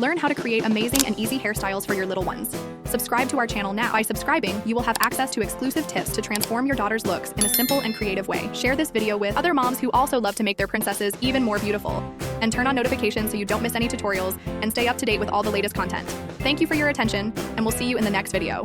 Learn how to create amazing and easy hairstyles for your little ones. Subscribe to our channel now. By subscribing, you will have access to exclusive tips to transform your daughter's looks in a simple and creative way. Share this video with other moms who also love to make their princesses even more beautiful. And turn on notifications so you don't miss any tutorials and stay up to date with all the latest content. Thank you for your attention, and we'll see you in the next video.